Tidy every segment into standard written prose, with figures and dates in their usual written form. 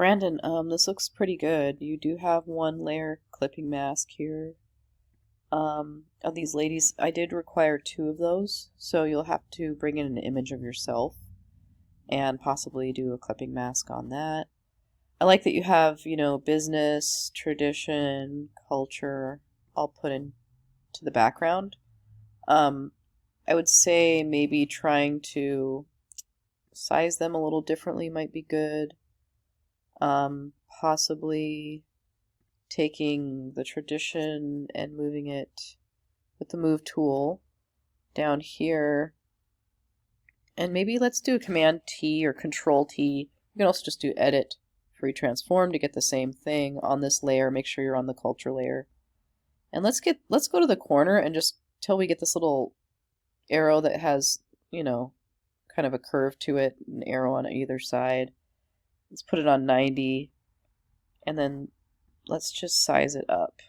Brandon, this looks pretty good. You do have one layer clipping mask here. Of these ladies, I did require two of those, so you'll have to bring in an image of yourself and possibly do a clipping mask on that. I like that you have, business, tradition, culture, all put into the background. Um, I would say maybe trying to size them a little differently might be good. Possibly taking the tradition and moving it with the move tool down here. And maybe let's do a Command T or Control T. You can also just do Edit Free Transform to get the same thing on this layer. Make sure you're on the culture layer. And let's go to the corner and just till we get this little arrow that has, kind of a curve to it, an arrow on either side. Let's put it on 90, and then let's just size it up.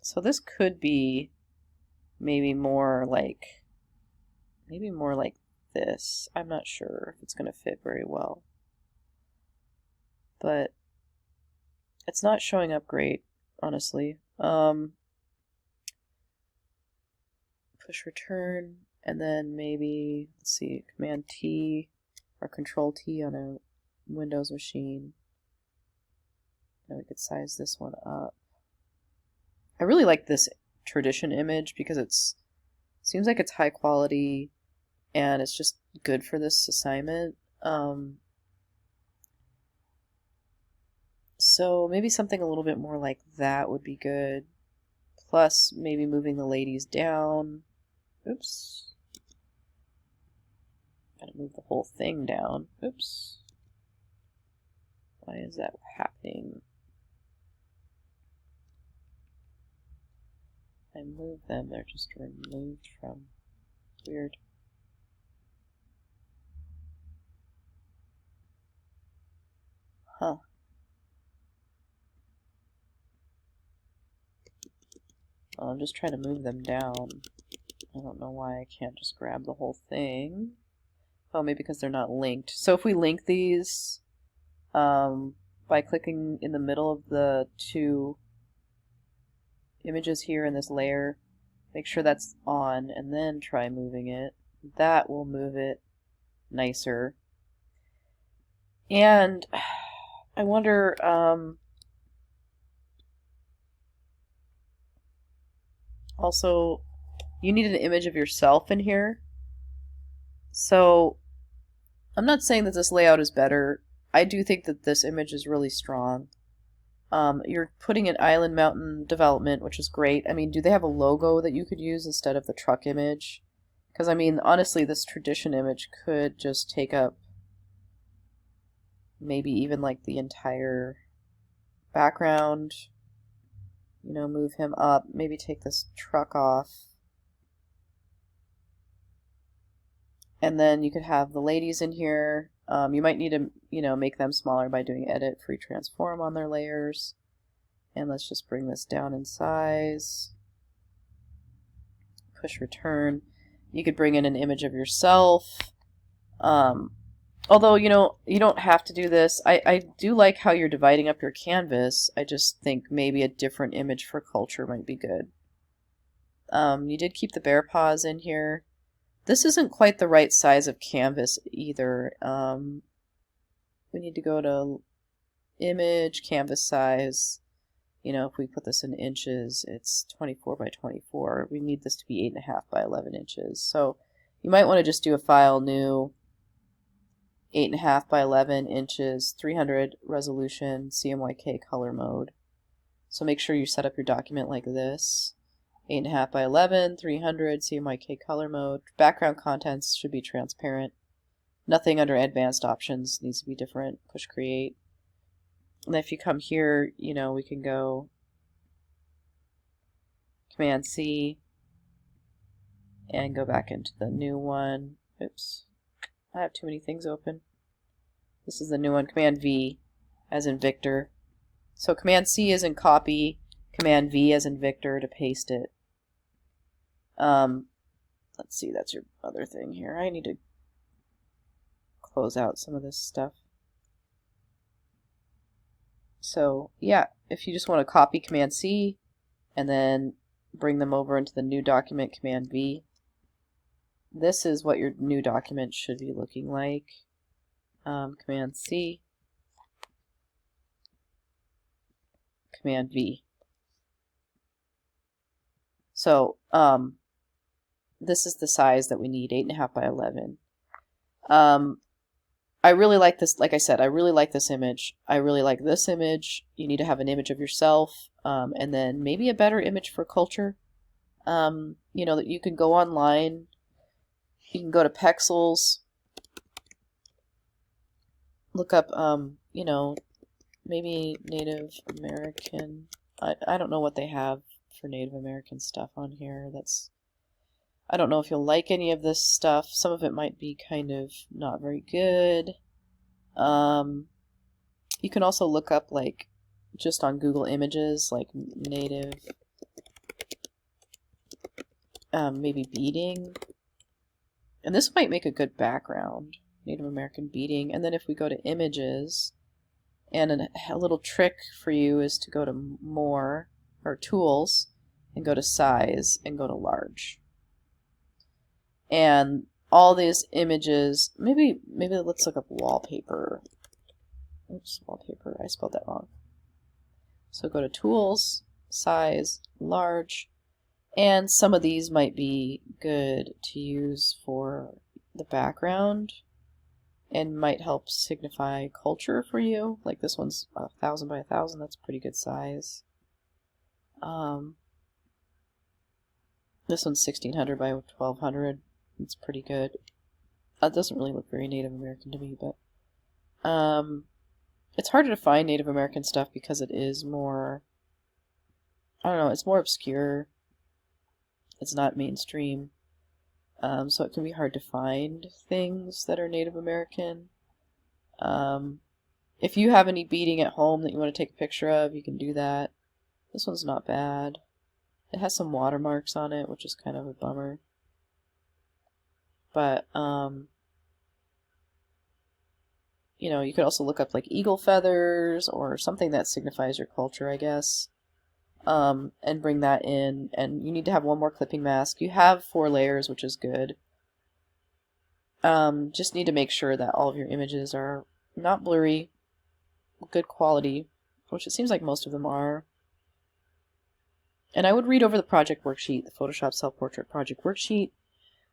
So this could be maybe more like this. I'm not sure if it's going to fit very well. But it's not showing up great, honestly. Push return, and then maybe, let's see, Command T or Control T on a Windows machine. Now we could size this one up. I really like this tradition image because seems like it's high quality and it's just good for this assignment. So maybe something a little bit more like that would be good. Plus maybe moving the ladies down. Oops. Gotta move the whole thing down. Oops. Why is that happening? I move them, they're just removed from. Weird. Huh. Well, I'm just trying to move them down. I don't know why I can't just grab the whole thing. Oh, maybe because they're not linked. So if we link these by clicking in the middle of the two images here in this layer, make sure that's on, and then try moving it. That will move it nicer. And I wonder, also, you need an image of yourself in here. So I'm not saying that this layout is better. I do think that this image is really strong. You're putting in Island Mountain Development, which is great. I mean, do they have a logo that you could use instead of the truck image? Because, I mean, honestly, this tradition image could just take up maybe even like the entire background. Move him up. Maybe take this truck off. And then you could have the ladies in here. You might need to, make them smaller by doing Edit Free Transform on their layers. And let's just bring this down in size. Push return. You could bring in an image of yourself. Although, you don't have to do this. I do like how you're dividing up your canvas. I just think maybe a different image for culture might be good. You did keep the bear paws in here. This isn't quite the right size of canvas either. We need to go to image, canvas size. If we put this in inches, it's 24 by 24. We need this to be 8.5 by 11 inches. So you might want to just do a file new, 8.5 by 11 inches, 300 resolution, CMYK color mode. So make sure you set up your document like this. 8.5 by 11, 300, CMYK color mode. Background contents should be transparent. Nothing under advanced options needs to be different. Push create. And if you come here, we can go Command C and go back into the new one. Oops, I have too many things open. This is the new one, Command V as in Victor. So Command C as in copy, Command V as in Victor to paste it. Let's see, that's your other thing here. I need to close out some of this stuff. So yeah, if you just want to copy Command C and then bring them over into the new document, Command V, this is what your new document should be looking like. Command C, Command V. So this is the size that we need, 8.5 by 11. I really like this. Like I said, I really like this image. I really like this image. You need to have an image of yourself, and then maybe a better image for culture. You know, that you can go online. You can go to Pexels, look up, you know, maybe Native American. I don't know what they have for Native American stuff on here. I don't know if you'll like any of this stuff. Some of it might be kind of not very good. You can also look up, like, just on Google Images, like Native, maybe beading. And this might make a good background, Native American beading. And then if we go to Images, and a little trick for you is to go to More, or Tools, and go to Size, and go to Large. And all these images, maybe let's look up wallpaper. Oops, wallpaper, I spelled that wrong. So go to Tools, Size, Large, and some of these might be good to use for the background and might help signify culture for you. Like this one's 1,000 by 1,000, that's pretty good size. This one's 1,600 by 1,200. It's pretty good. It doesn't really look very Native American to me, but it's harder to find Native American stuff because it is more, I don't know, it's more obscure. It's not mainstream. So it can be hard to find things that are Native American. If you have any beading at home that you want to take a picture of, you can do that. This one's not bad. It has some watermarks on it, which is kind of a bummer. But, you know, you could also look up like eagle feathers or something that signifies your culture, I guess, and bring that in. And you need to have one more clipping mask. You have 4 layers, which is good. Just need to make sure that all of your images are not blurry, good quality, which it seems like most of them are. And I would read over the project worksheet, the Photoshop Self-Portrait Project Worksheet,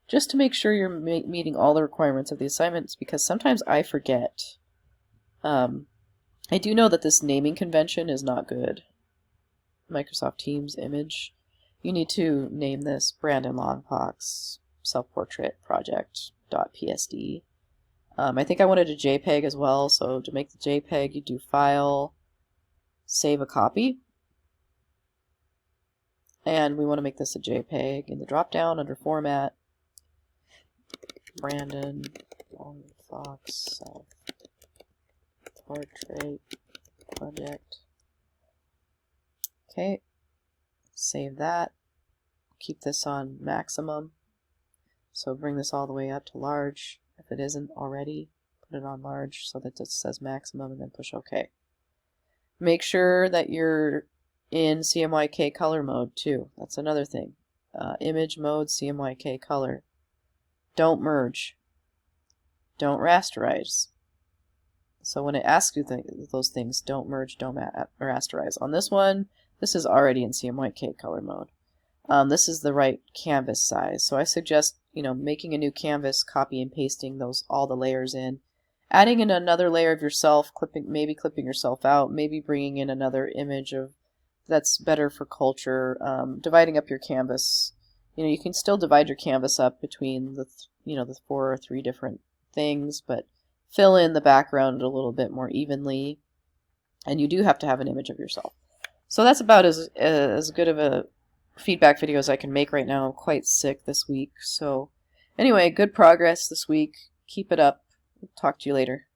just to make sure you're meeting all the requirements of the assignments, because sometimes I forget. I do know that this naming convention is not good. Microsoft Teams image. You need to name this Brandon Longpox Self-Portrait Project.psd. I think I wanted a JPEG as well, so to make the JPEG, you do File, Save a Copy. And we want to make this a JPEG. In the drop-down under Format, Brandon Longfox Self-Portrait Project. Okay, save that. Keep this on maximum. So bring this all the way up to large. If it isn't already, put it on large so that it says maximum, and then push OK. Make sure that you're in CMYK color mode too. That's another thing. Image mode, CMYK color. Don't merge. Don't rasterize. So when it asks you those things, don't merge, don't rasterize. On this one, this is already in CMYK color mode. This is the right canvas size. So I suggest, you know, making a new canvas, copy and pasting all the layers in, adding in another layer of yourself, maybe clipping yourself out, maybe bringing in another image that's better for culture, dividing up your canvas. You know, you can still divide your canvas up between the 4 or 3 different things, but fill in the background a little bit more evenly. And you do have to have an image of yourself. So that's about as good of a feedback video as I can make right now. I'm quite sick this week. So anyway, good progress this week. Keep it up. Talk to you later.